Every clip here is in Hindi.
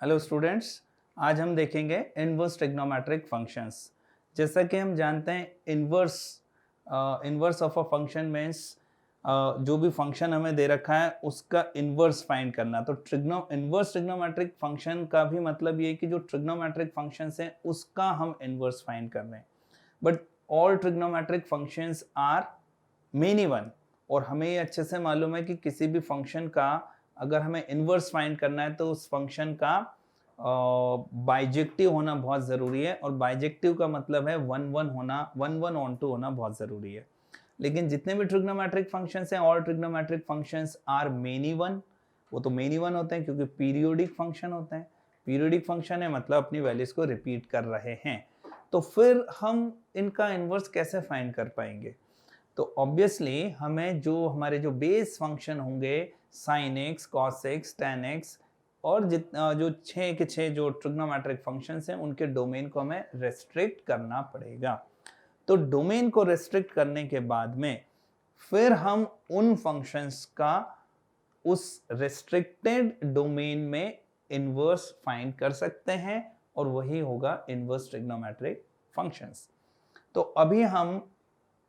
हेलो स्टूडेंट्स, आज हम देखेंगे इनवर्स ट्रिग्नोमेट्रिक फंक्शंस। जैसा कि हम जानते हैं inverse of a function means जो भी फंक्शन हमें दे रखा है उसका इनवर्स फाइंड करना। तो इनवर्स ट्रिग्नोमेट्रिक फंक्शन का भी मतलब ये है कि जो ट्रिग्नोमेट्रिक फंक्शंस हैं उसका हम इनवर्स फाइंड कर रहे हैं। But all trigonometric functions are many one, और हमें ये अच्छे से मालूम है कि किसी भी फंक्शन का अगर हमें इनवर्स फाइंड करना है तो उस फंक्शन का बाइजेक्टिव होना बहुत ज़रूरी है, और बाइजेक्टिव का मतलब है वन वन होना, वन वन ऑन टू होना बहुत ज़रूरी है। लेकिन जितने भी ट्रिग्नोमेट्रिक फंक्शंस हैं, all trigonometric functions are many one. वो तो मेनी वन होते हैं क्योंकि पीरियोडिक फंक्शन होते हैं। पीरियोडिक फंक्शन है मतलब अपनी वैल्यूज को रिपीट कर रहे हैं। तो फिर हम इनका इनवर्स कैसे फाइंड कर पाएंगे? तो ऑब्वियसली हमें जो हमारे जो बेस फंक्शन होंगे sin x, cos x, tan x और जो 6 के 6 जो ट्रिग्नोमेट्रिक फंक्शंस हैं उनके डोमेन को हमें रेस्ट्रिक्ट करना पड़ेगा। तो डोमेन को रेस्ट्रिक्ट करने के बाद में फिर हम उन फंक्शंस का उस रेस्ट्रिक्टेड डोमेन में इनवर्स फाइंड कर सकते हैं, और वही होगा इनवर्स ट्रिग्नोमेट्रिक फंक्शंस। तो अभी हम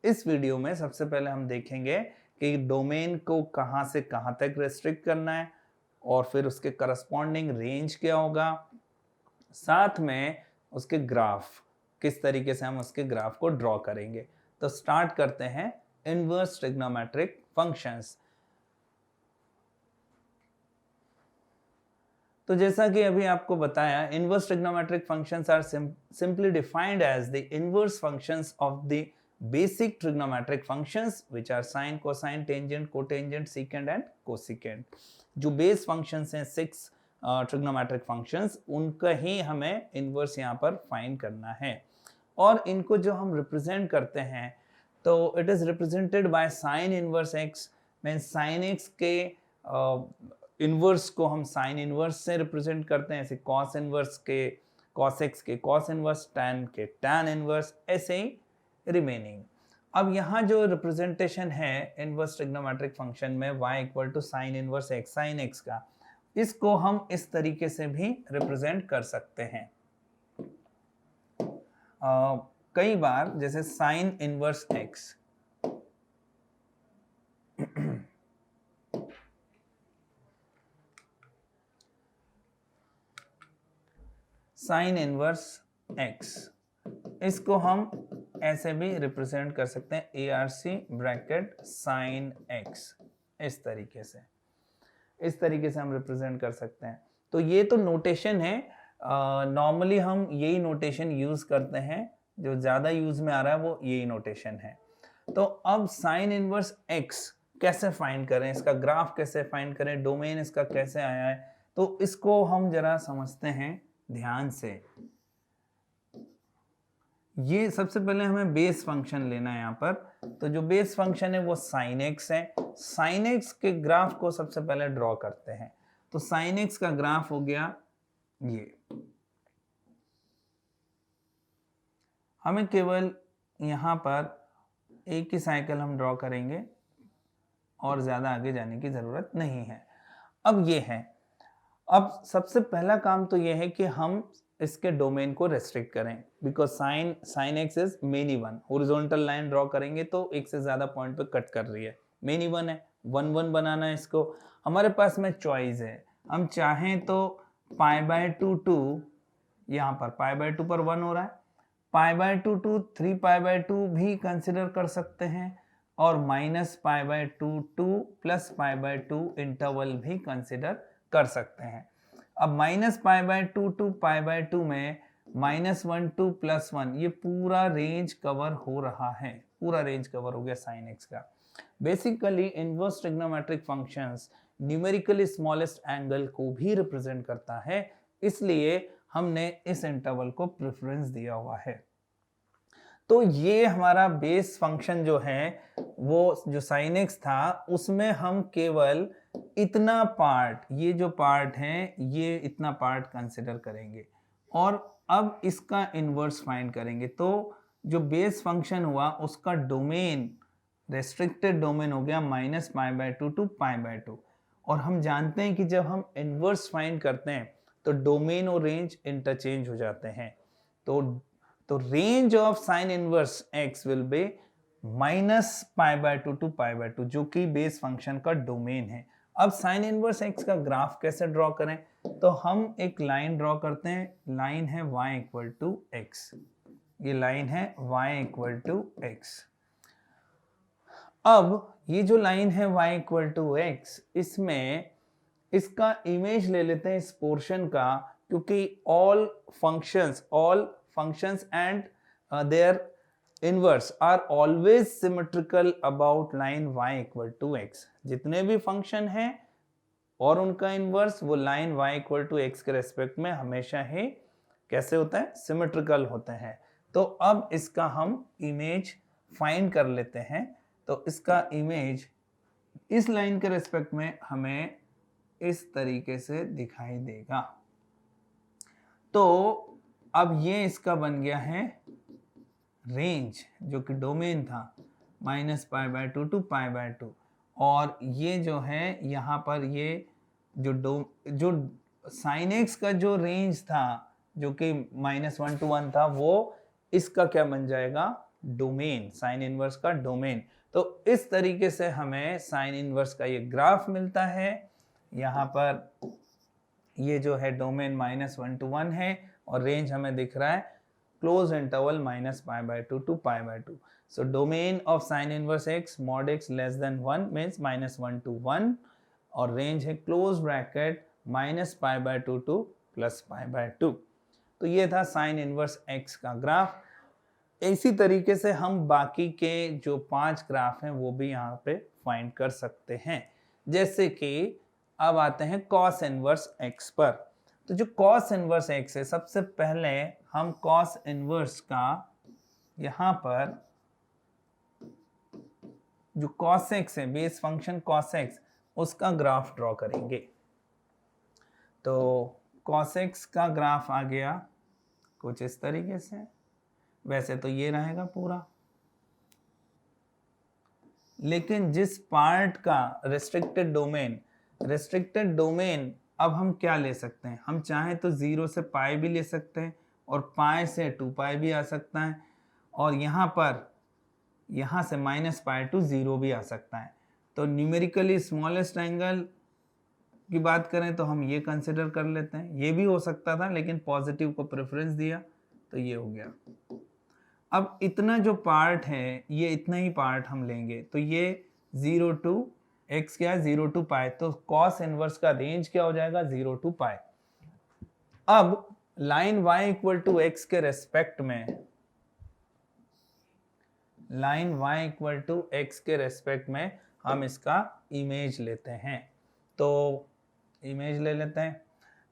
इस वीडियो में सबसे पहले हम देखेंगे कि डोमेन को कहां से कहां तक रेस्ट्रिक्ट करना है, और फिर उसके करस्पॉन्डिंग रेंज क्या होगा, साथ में उसके ग्राफ किस तरीके से हम उसके ग्राफ को ड्रॉ करेंगे। तो स्टार्ट करते हैं इनवर्स ट्रिग्नोमेट्रिक फंक्शंस। तो जैसा कि अभी आपको बताया, inverse trigonometric functions are simply defined as the inverse functions of the basic trigonometric functions which are sine, cosine, tangent, cotangent, secant and cosecant। जो बेस फंक्शंस हैं 6 ट्रिग्नोमेट्रिक फंक्शंस, उनका ही हमें इनवर्स यहाँ पर फाइंड करना है। और इनको जो हम रिप्रेजेंट करते हैं तो it is represented by sine inverse x. Mean sine x के इनवर्स को हम साइन इनवर्स से रिप्रेजेंट करते हैं, ऐसे कॉस इनवर्स के कॉस एक्स के कॉस इनवर्स, टैन के टैन इनवर्स, ऐसे ही रिमेनिंग। अब यहाँ जो रिप्रेजेंटेशन है इनवर्स ट्रिग्नोमेट्रिक फंक्शन में y equal to sine inverse x sine x का, इसको हम इस तरीके से भी रिप्रेजेंट कर सकते हैं। कई बार जैसे sign inverse x, sign inverse x, इसको हम ऐसे भी रिप्रेजेंट कर सकते हैं ARC ब्रैकेट साइन x। इस तरीके से हम रिप्रेजेंट कर सकते हैं। तो ये तो नोटेशन है, नॉर्मली हम यही नोटेशन यूज करते हैं, जो ज्यादा यूज में आ रहा है वो यही नोटेशन है। तो अब साइन इनवर्स x कैसे फाइंड करें, इसका ग्राफ कैसे फाइंड करें, डोमेन इसका कैसे आया है, तो इसको हम जरा समझते हैं ध्यान से। ये सबसे पहले हमें बेस फंक्शन लेना है यहाँ पर। तो जो बेस फंक्शन है वो साइन एक्स है। साइन एक्स के ग्राफ को सबसे पहले ड्रॉ करते हैं। तो साइन एक्स का ग्राफ हो गया ये। हमें केवल यहाँ पर एक ही साइकिल हम ड्रॉ करेंगे और ज्यादा आगे जाने की जरूरत नहीं है। अब ये है, अब सबसे पहला काम तो ये है कि हम इसके डोमेन को रेस्ट्रिक्ट करें, because sine x is many one. Horizontal line draw करेंगे तो एक से ज्यादा पॉइंट पे कट कर रही है, मेनी वन है, वन वन बनाना है इसको। हमारे पास में चॉइस है, हम चाहें तो पाई बाय टू टू, यहाँ पर पाई बाय टू पर वन हो रहा है, pi by two to 3 pi by two भी कंसिडर कर सकते हैं, और minus pi by two to plus pi by two interval भी कंसिडर कर सकते हैं। अब minus pi by two to pi by two में -1 टू +1, ये पूरा रेंज कवर हो रहा है, पूरा रेंज कवर हो गया साइन एक्स का। Basically inverse trigonometric functions numerically smallest angle को भी रिप्रेजेंट करता है, इसलिए हमने इस इंटरवल को प्रेफरेंस दिया हुआ है। तो ये हमारा बेस फंक्शन जो है, वो जो साइन एक्स था उसमें हम केवल इतना पार्ट, ये जो पार्ट है ये इतना पार्ट कंसिडर करेंगे, और अब इसका इनवर्स फाइंड करेंगे। तो जो बेस फंक्शन हुआ उसका डोमेन, रेस्ट्रिक्टेड डोमेन हो गया -π/2 टू π/2। और हम जानते हैं कि जब हम इनवर्स फाइंड करते हैं तो डोमेन और रेंज इंटरचेंज हो जाते हैं। तो range of sine inverse x will be -π/2 to π/2, जो कि बेस फंक्शन का डोमेन है। अब साइन इनवर्स x का ग्राफ कैसे ड्रॉ करें? तो हम एक लाइन ड्रॉ करते हैं, लाइन है y इक्वल टू x, ये लाइन है y इक्वल टू x। अब ये जो लाइन है y इक्वल टू x, इसमें इसका इमेज ले लेते हैं इस पोर्शन का, क्योंकि all functions and their inverse are always symmetrical about line y equal to x। जितने भी फंक्शन हैं और उनका इनवर्स वो line y equal to x के रेस्पेक्ट में हमेशा ही कैसे होता है? सिमेट्रिकल होते हैं। तो अब इसका हम इमेज फाइंड कर लेते हैं। तो इसका इमेज इस लाइन के रेस्पेक्ट में हमें इस तरीके से दिखाई देगा। तो अब ये इसका बन गया है रेंज, जो कि डोमेन था, -π/2 टू π/2, और ये जो है यहाँ पर ये जो साइन एक्स का जो रेंज था, जो कि -1 to 1 था, वो इसका क्या बन जाएगा? डोमेन, साइन इनवर्स का डोमेन। तो इस तरीके से हमें साइन इनवर्स का ये ग्राफ मिलता है। यहाँ पर ये जो है डोमेन -1 to 1 है और रेंज हमें दिख रहा है close interval -π/2 to π/2। So domain of sine inverse x mod x less than 1 means -1 to 1, और रेंज है क्लोज ब्रैकेट -π/2 टू +π/2। तो ये था साइन इनवर्स x का ग्राफ। इसी तरीके से हम बाकी के जो 5 ग्राफ हैं वो भी यहाँ पे फाइंड कर सकते हैं। जैसे कि अब आते हैं कॉस इनवर्स x पर। तो जो कॉस इनवर्स x है, सबसे पहले हम कॉस इनवर्स का यहाँ पर जो cos x है, बेस फंक्शन cos x, उसका ग्राफ ड्रॉ करेंगे। तो cos x का ग्राफ आ गया कुछ इस तरीके से। वैसे तो ये रहेगा पूरा, लेकिन जिस पार्ट का रिस्ट्रिक्टेड डोमेन, अब हम क्या ले सकते हैं? हम चाहें तो 0 से पाई भी ले सकते हैं और पाई से 2π भी आ सकता है, और यहाँ से -π to 0 भी आ सकता है। तो न्यूमेरिकली स्मॉलेस्ट एंगल की बात करें तो हम ये कंसिडर कर लेते हैं। ये भी हो सकता था, लेकिन पॉजिटिव को प्रेफरेंस दिया तो ये हो गया। अब इतना जो पार्ट है, ये इतना ही पार्ट हम लेंगे। तो ये 0 to x क्या है? 0 to π। तो cos इनवर्स का रेंज क्या हो जाएगा? 0 to π। अब line y equal to x के रेस्पेक्ट में हम इसका इमेज लेते हैं। तो इमेज ले लेते हैं।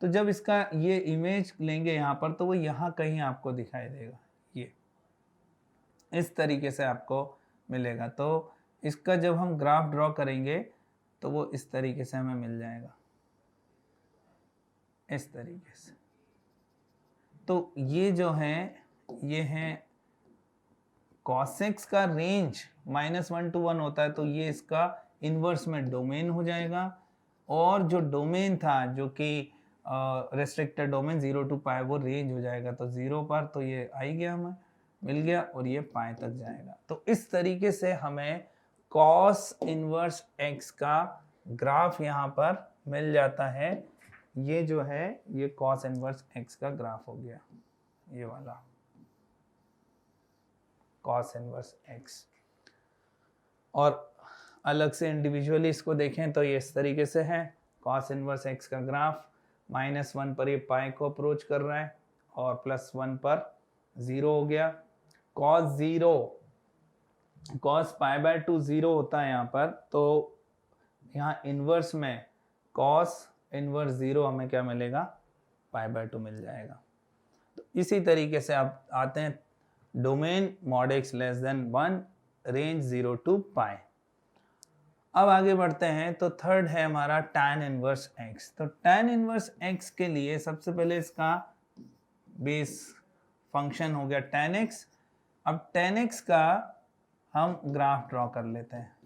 तो जब इसका ये इमेज लेंगे यहाँ पर, तो वो यहाँ कहीं आपको दिखाई देगा, ये इस तरीके से आपको मिलेगा। तो इसका जब हम ग्राफ ड्रॉ करेंगे तो वो इस तरीके से हमें मिल जाएगा, इस तरीके से। तो ये जो है, ये है cos x का रेंज -1 to 1 होता है, तो ये इसका इनवर्स में डोमेन हो जाएगा। और जो डोमेन था, जो कि रेस्ट्रिक्टेड डोमेन 0 to π, वो रेंज हो जाएगा। तो 0 पर तो ये आ ही गया, हमें मिल गया, और ये π तक जाएगा। तो इस तरीके से हमें cos इनवर्स x का ग्राफ यहाँ पर मिल जाता है। ये जो है, ये cos इनवर्स x का ग्राफ हो गया, ये वाला cos इनवर्स x। और अलग से इंडिविजुअली इसको देखें तो ये इस तरीके से है। cos इनवर्स x का ग्राफ -1 पर ये पाई को अप्रोच कर रहा है और +1 पर 0 हो गया। cos π/2 0 होता है यहाँ पर, तो यहाँ इनवर्स में cos इनवर्स 0 हमें क्या मिलेगा? π/2 मिल जाएगा। तो इसी तरीके से आप आते हैं domain mod x less than 1, range 0 to π। अब आगे बढ़ते हैं। तो थर्ड है हमारा tan इनवर्स x। तो tan इनवर्स x के लिए सबसे पहले इसका बेस फंक्शन हो गया tan x। अब tan x का हम ग्राफ ड्रॉ कर लेते हैं,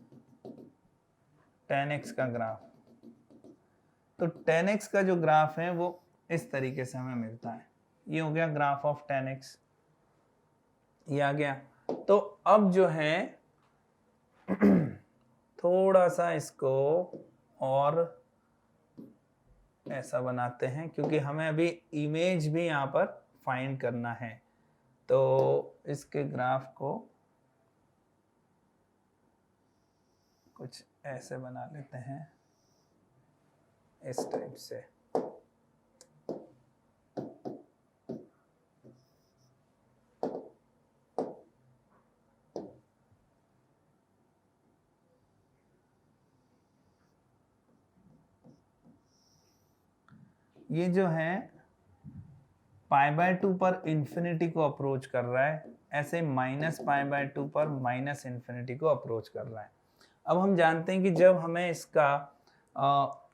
tan x का ग्राफ। तो tan x का जो ग्राफ है वो इस तरीके से हमें मिलता है। ये हो गया ग्राफ ऑफ tan x, ये आ गया। तो अब जो है थोड़ा सा इसको और ऐसा बनाते हैं, क्योंकि हमें अभी इमेज भी यहाँ पर फाइंड करना है। तो इसके ग्राफ को कुछ ऐसे बना लेते हैं, इस टाइप से। ये जो है π/2 पर इंफिनिटी को अप्रोच कर रहा है, ऐसे -π/2 पर माइनस इंफिनिटी को अप्रोच कर रहा है। अब हम जानते हैं कि जब हमें इसका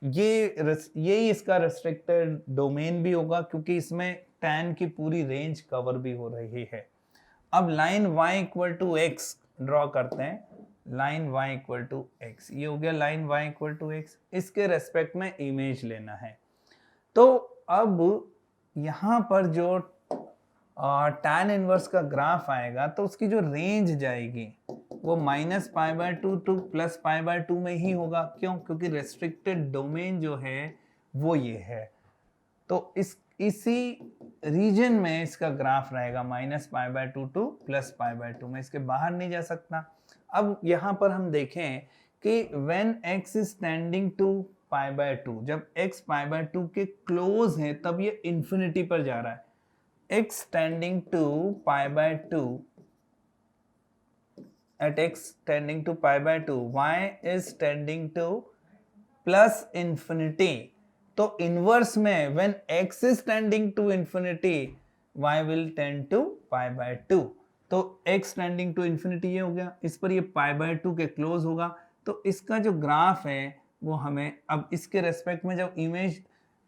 यही इसका रेस्ट्रिक्टेड डोमेन भी होगा, क्योंकि इसमें tan की पूरी रेंज कवर भी हो रही है। अब लाइन y = x ड्रॉ करते हैं, लाइन y = x, ये हो गया लाइन y = x। इसके रेस्पेक्ट में इमेज लेना है। तो अब यहाँ पर जो tan इनवर्स का ग्राफ आएगा, तो उसकी जो रेंज जाएगी वो -π/2 टू +π/2 में ही होगा। क्यों? क्योंकि रेस्ट्रिक्टेड डोमेन जो है वो ये है। तो इसी रीजन में इसका ग्राफ रहेगा -π/2 टू +π/2 में, इसके बाहर नहीं जा सकता। अब यहाँ पर हम देखें कि when x is tending to π/2, जब x π/2 के क्लोज है तब ये इंफिनिटी पर जा रहा है। x tending to π/2, at x tending to π/2, y is tending to +∞। तो इनवर्स में when x is tending to infinity, y will tend to π/2। तो x tending to infinity ये हो गया, इस पर ये π/2 के क्लोज होगा। तो इसका जो ग्राफ है वो हमें अब इसके रेस्पेक्ट में जब इमेज,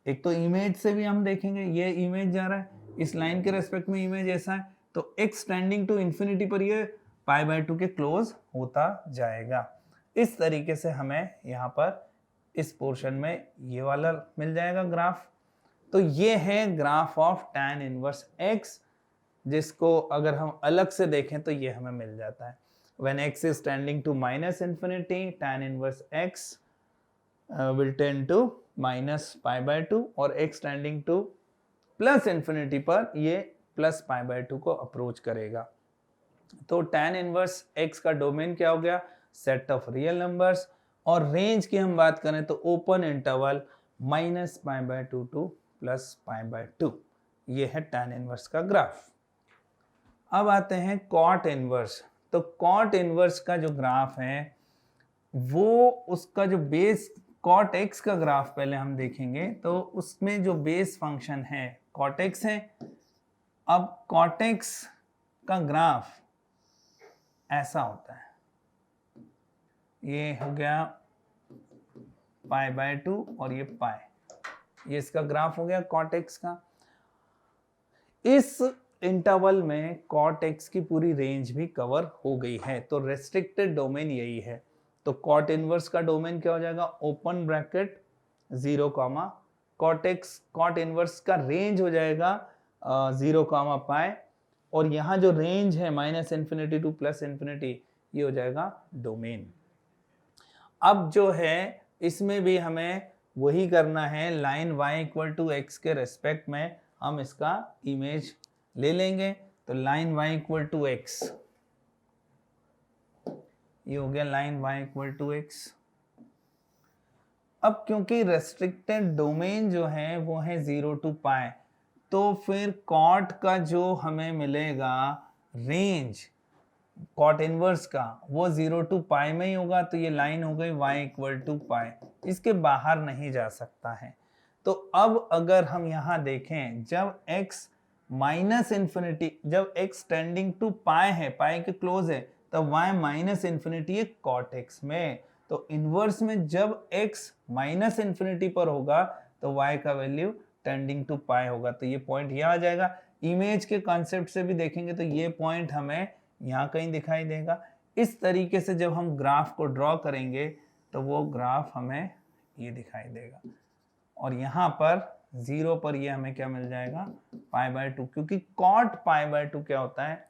एक तो इमेज से भी हम देखेंगे, ये इमेज जा रहा है, इस लाइन के रेस्पेक्ट में इमेज ऐसा है, तो x टेंडिंग टू इंफिनिटी पर ये π/2 के क्लोज होता जाएगा। इस तरीके से हमें यहाँ पर इस पोर्शन में ये वाला मिल जाएगा ग्राफ। तो ये है graph of tan inverse x, जिसको अगर हम अलग से देखें तो ये हमें मिल जाता है। When x is tending to -∞, tan inverse x will tend to -π/2, और x tending to +∞ पर ये +π/2 को अप्रोच करेगा। तो tan इनवर्स x का डोमेन क्या हो गया? Set of real numbers. और रेंज की हम बात करें तो ओपन इंटरवल -π/2 टू +π/2। ये है tan इनवर्स का ग्राफ। अब आते हैं कॉट इनवर्स। तो कॉट इनवर्स का जो ग्राफ है वो उसका जो बेस कॉट x का ग्राफ पहले हम देखेंगे, तो उसमें जो बेस फंक्शन है कॉट x है। अब कॉट x का ग्राफ ऐसा होता है, ये हो गया π/2 और ये पाई, ये इसका ग्राफ हो गया कॉट x का। इस इंटरवल में कॉट x की पूरी रेंज भी कवर हो गई है, तो रेस्ट्रिक्टेड डोमेन यही है। तो कॉट इनवर्स का डोमेन क्या हो जाएगा? ओपन ब्रैकेट 0, कॉट इनवर्स का रेंज हो जाएगा 0, पाई, और यहाँ जो रेंज है -∞ टू +∞, ये हो जाएगा डोमेन। अब जो है इसमें भी हमें वही करना है, लाइन y = x के रेस्पेक्ट में हम इसका इमेज ले लेंगे। तो लाइन y = x, ये हो गया लाइन y = x। अब क्योंकि रेस्ट्रिक्टेड डोमेन जो है वो है 0 टू पाई, तो फिर कॉट का जो हमें मिलेगा रेंज कॉट इनवर्स का वो 0 टू पाई में ही होगा। तो ये लाइन हो गई y = पाई, इसके बाहर नहीं जा सकता है। तो अब अगर हम यहाँ देखें, जब x -∞, जब x टेंडिंग टू पाई है, पाई के क्लोज है, तब y -∞ है कॉट x में। तो इनवर्स में जब x -∞ पर होगा तो y का वैल्यू टेंडिंग टू पाई होगा। तो ये पॉइंट यहाँ आ जाएगा। इमेज के कॉन्सेप्ट से भी देखेंगे तो ये पॉइंट हमें यहाँ कहीं दिखाई देगा। इस तरीके से जब हम ग्राफ को ड्रॉ करेंगे तो वो ग्राफ हमें ये दिखाई देगा। और यहाँ पर 0 पर ये हमें क्या मिल जाएगा, π/2, क्योंकि cot π/2 क्या होता है,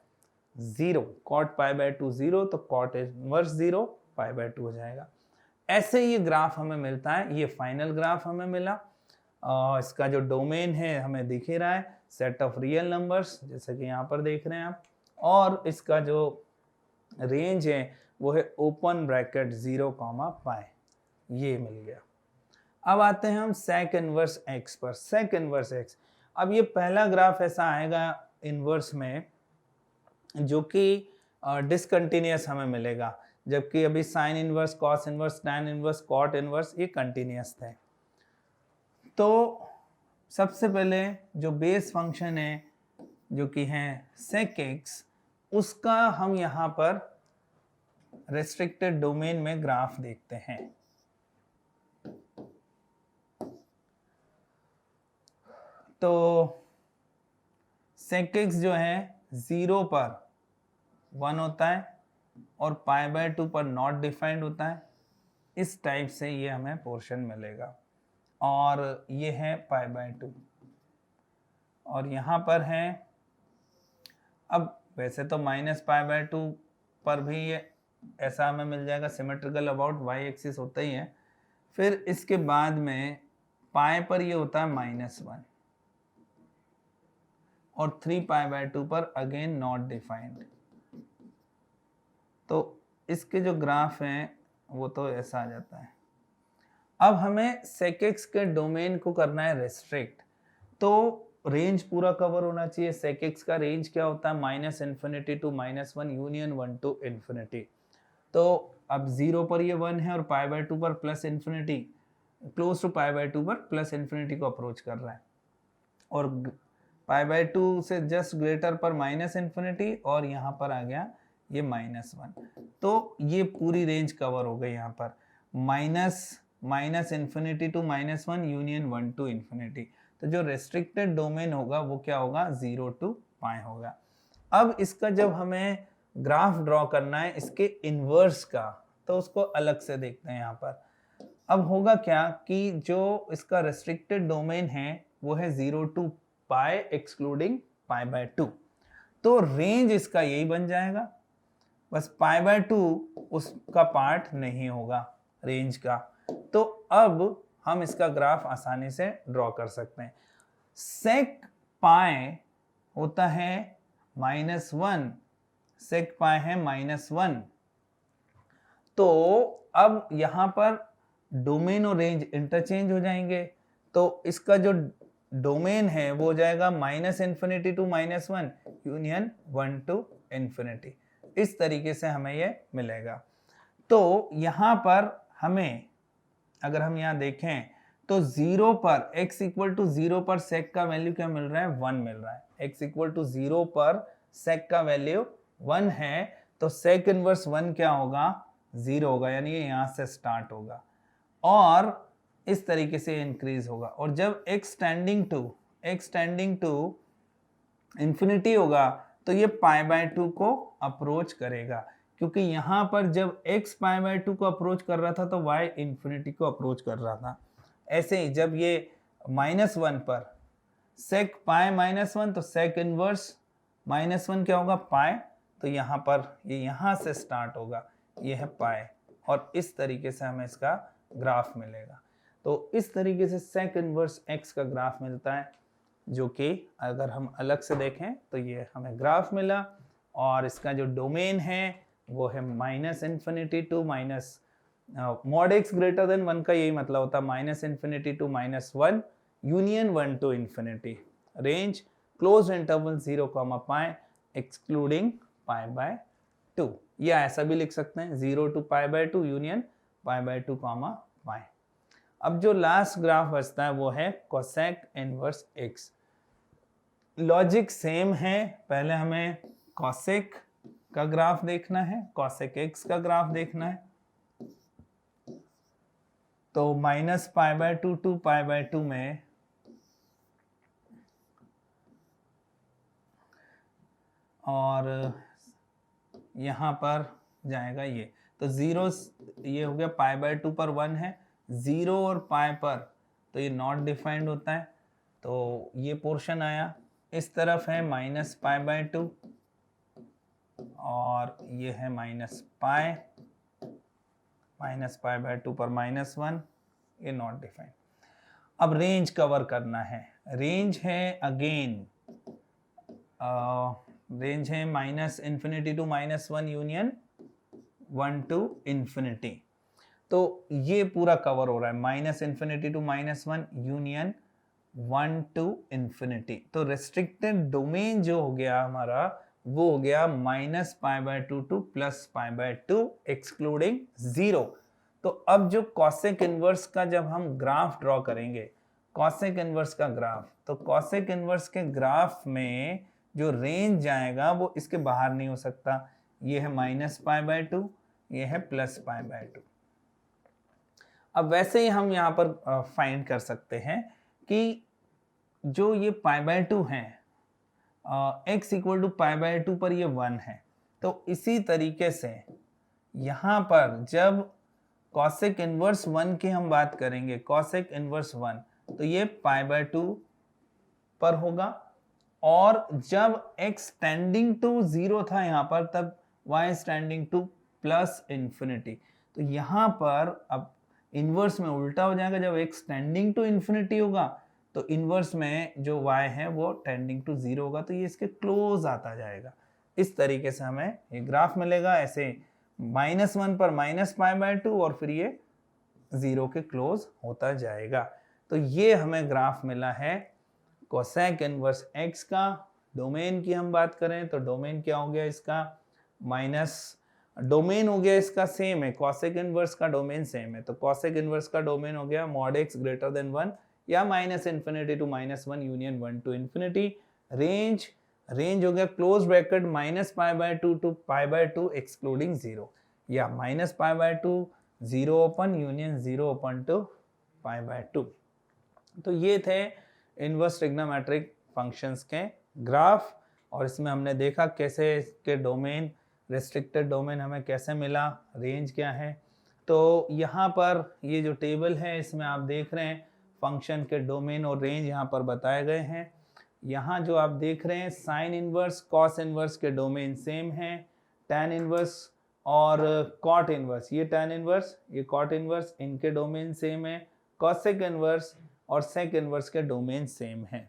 0, cot π/2 0, तो cot इनवर्स 0 π/2 हो जाएगा। ऐसे ये ग्राफ हमें मिलता है, ये फाइनल ग्राफ हमें मिला। इसका जो डोमेन है हमें दिख ही रहा है, सेट ऑफ रियल नंबर्स, जैसे कि यहाँ पर देख रहे हैं आप, और इसका जो रेंज है वो है ओपन ब्रैकेट 0, π, ये मिल गया। अब आते हैं हम sec इनवर्स x पर। sec इनवर्स x, अब ये पहला ग्राफ ऐसा आएगा इनवर्स में जो कि डिसकंटिन्यूअस हमें मिलेगा, जबकि अभी sine inverse, cos inverse, tan inverse, cot inverse ये कंटिन्यूअस थे। तो सबसे पहले जो बेस फंक्शन है जो कि है sec x, उसका हम यहाँ पर रेस्ट्रिक्टेड डोमेन में ग्राफ देखते हैं। तो sec x जो है 0 पर 1 होता है और π/2 पर नॉट डिफाइंड होता है। इस टाइप से ये हमें पोर्शन मिलेगा, और ये है π/2, और यहाँ पर है, अब वैसे तो -π/2 पर भी ये ऐसा हमें मिल जाएगा, सिमेट्रिकल अबाउट y एक्सिस होता ही है। फिर इसके बाद में पाई पर ये होता है -1, और 3π/2 पर अगेन नॉट डिफाइंड। तो इसके जो ग्राफ हैं वो तो ऐसा आ जाता है। अब हमें sec x के डोमेन को करना है रेस्ट्रिक्ट, तो रेंज पूरा कवर होना चाहिए। sec x का रेंज क्या होता है, -∞ to -1 यूनियन 1 to ∞। तो अब 0 पर ये 1 है और π/2 पर +∞, क्लोज टू π/2 पर +∞ को अप्रोच कर रहा है, और π/2 से जस्ट ग्रेटर पर -∞, और यहाँ पर आ गया ये -1। तो ये पूरी रेंज कवर हो गई यहाँ पर, -∞ to -1 यूनियन 1 to ∞। तो जो रेस्ट्रिक्टेड डोमेन होगा वो क्या होगा, 0 to π होगा। अब इसका जब हमें ग्राफ ड्रॉ करना है इसके इनवर्स का, तो उसको अलग से देखते हैं यहाँ पर। अब होगा क्या कि जो इसका रेस्ट्रिक्टेड डोमेन है वो है 0 to π एक्सक्लूडिंग π/2, तो रेंज इसका यही बन जाएगा, बस π/2 उसका पार्ट नहीं होगा रेंज का। तो अब हम इसका ग्राफ आसानी से ड्रॉ कर सकते हैं। sec π होता है -1, sec π है -1, तो अब यहाँ पर डोमेन और रेंज इंटरचेंज हो जाएंगे, तो इसका जो डोमेन है वो हो जाएगा -∞ to -1 यूनियन 1 to ∞। इस तरीके से हमें ये मिलेगा। तो यहाँ पर हमें, अगर हम यहाँ देखें तो 0 पर x इक्वल टू 0 पर sec का वैल्यू क्या मिल रहा है, 1 मिल रहा है। x इक्वल टू 0 पर sec का वैल्यू 1 है, तो sec इनवर्स 1 क्या होगा, 0 होगा, यानी ये यहाँ से स्टार्ट होगा और इस तरीके से इंक्रीज होगा। और जब x टेंडिंग टू इंफिनिटी होगा तो ये π/2 को अप्रोच करेगा, क्योंकि यहाँ पर जब x π/2 को अप्रोच कर रहा था तो y इंफिनिटी को अप्रोच कर रहा था। ऐसे ही जब ये -1 पर sec π -1, तो sec इनवर्स -1 क्या होगा, पाई, तो यहाँ पर ये यहाँ से स्टार्ट होगा, ये है पाई, और इस तरीके से हमें इसका ग्राफ मिलेगा। तो इस तरीके से sec इनवर्स x का ग्राफ मिलता है, जो कि अगर हम अलग से देखें तो ये हमें ग्राफ मिला, और इसका जो डोमेन है वो है -∞ to mod x greater than 1 का यही मतलब होता है, -∞ to -1 union 1 to ∞। Range close interval 0, π excluding π/2, या ऐसा भी लिख सकते हैं 0 to π/2 यूनियन π/2, π। अब जो लास्ट ग्राफ बचता है वो है cosec inverse x। Logic same है, पहले हमें cosec का ग्राफ देखना है, cosec x का ग्राफ देखना है। तो -π/2 to π/2 में और यहाँ पर जाएगा ये, तो 0, ये हो गया π/2 पर 1 है, 0 और π पर तो ये नॉट डिफाइंड होता है, तो ये पोर्शन आया। इस तरफ है -π/2 और ये है -π, -π/2 पर -1, ये नॉट डिफाइंड। अब रेंज कवर करना है। रेंज है अगेन रेंज है -∞ to -1 यूनियन 1 to ∞। तो ये पूरा कवर हो रहा है, -∞ to -1 यूनियन 1 to ∞। तो रेस्ट्रिक्टेड डोमेन जो हो गया हमारा वो हो गया -π/2 to +π/2 एक्सक्लूडिंग 0। तो अब जो कॉसेक इनवर्स का जब हम ग्राफ ड्रॉ करेंगे, कॉसेक इनवर्स का ग्राफ, तो कॉसेक इनवर्स के ग्राफ में जो रेंज जाएगा वो इसके बाहर नहीं हो सकता। ये है -π/2, ये है +π/2। अब वैसे ही हम यहाँ पर फाइंड कर सकते हैं कि जो ये π/2 है, x = π/2 पर ये 1 है। तो इसी तरीके से यहाँ पर जब कॉसेक इनवर्स 1 की हम बात करेंगे, कॉसेक इनवर्स 1, तो ये π/2 पर होगा। और जब x टेंडिंग टू 0 था यहाँ पर, तब y टेंडिंग टू +∞। तो यहाँ पर अब इनवर्स में उल्टा हो जाएगा, जब x टेंडिंग टू ∞ होगा तो इनवर्स में जो y है वो टेंडिंग टू 0 होगा, तो ये इसके क्लोज आता जाएगा। इस तरीके से हमें ये ग्राफ मिलेगा, ऐसे -1 पर -π/2 और फिर ये 0 के क्लोज होता जाएगा। तो ये हमें ग्राफ मिला है कोसेक इनवर्स x का। डोमेन की हम बात करें तो डोमेन क्या हो गया इसका, डोमेन हो गया इसका सेम है, कोसेक इनवर्स का डोमेन सेम है, तो कोसेक इनवर्स का डोमेन हो गया (x > 1) या -∞ to -1 यूनियन 1 to ∞। रेंज हो गया क्लोज ब्रैकेट -π/2 to π/2 एक्सक्लूडिंग 0, या -π/2 0 ओपन यूनियन 0 ओपन टू π/2। तो ये थे इनवर्स ट्रिग्नोमेट्रिक फंक्शंस के ग्राफ, और इसमें हमने देखा कैसे इसके डोमेन, रेस्ट्रिक्टेड डोमेन हमें कैसे मिला, रेंज क्या है। तो यहाँ पर ये जो टेबल है इसमें आप देख रहे हैं फंक्शन के डोमेन और रेंज यहाँ पर बताए गए हैं। यहाँ जो आप देख रहे हैं साइन इनवर्स, कॉस इनवर्स के डोमेन सेम हैं, टैन इनवर्स और कॉट इनवर्स, ये टैन इनवर्स, ये कॉट इनवर्स, इनके डोमेन सेम है। कॉसेक इनवर्स और सेक इनवर्स के डोमेन सेम है।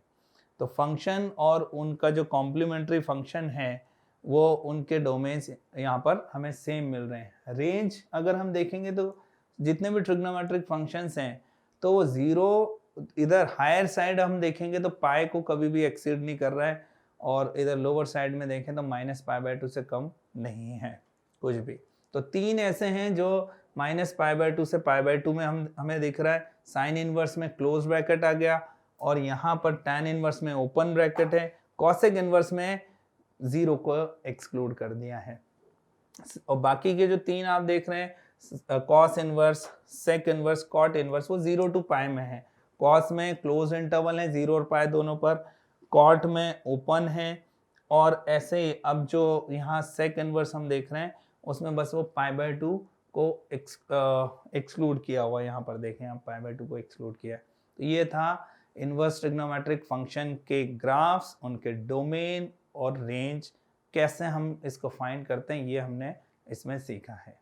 तो फंक्शन और उनका जो कॉम्प्लीमेंट्री फंक्शन है वो उनके डोमेन्स यहाँ पर हमें सेम मिल रहे हैं। रेंज अगर हम देखेंगे तो जितने भी ट्रिग्नोमेट्रिक फंक्शंस हैं तो वो 0 इधर हायर साइड हम देखेंगे तो पाई को कभी भी एक्सीड नहीं कर रहा है, और इधर लोअर साइड में देखें तो -π/2 से कम नहीं है कुछ भी। तो 3 ऐसे हैं जो -π/2 से π/2 में हमें दिख रहा है। साइन इनवर्स में क्लोज ब्रैकेट आ गया, और यहाँ पर टैन इनवर्स में ओपन ब्रैकेट है। कॉसेक इनवर्स में 0 को एक्सक्लूड कर दिया है। और बाकी के जो 3 आप देख रहे हैं, cos inverse, sec inverse, cot inverse, वो 0 to π में है। कॉस में क्लोज इंटरवल है 0 और π दोनों पर, कॉट में ओपन है, और ऐसे ही अब जो यहाँ सेक इनवर्स हम देख रहे हैं उसमें बस वो π/2 को एक्सक्लूड किया हुआ, यहाँ पर देखें आप π/2 को एक्सक्लूड किया। तो ये था इनवर्स ट्रिग्नोमेट्रिक फंक्शन के ग्राफ्स, उनके डोमेन और रेंज, कैसे हम इसको फाइंड करते हैं ये हमने इसमें सीखा है।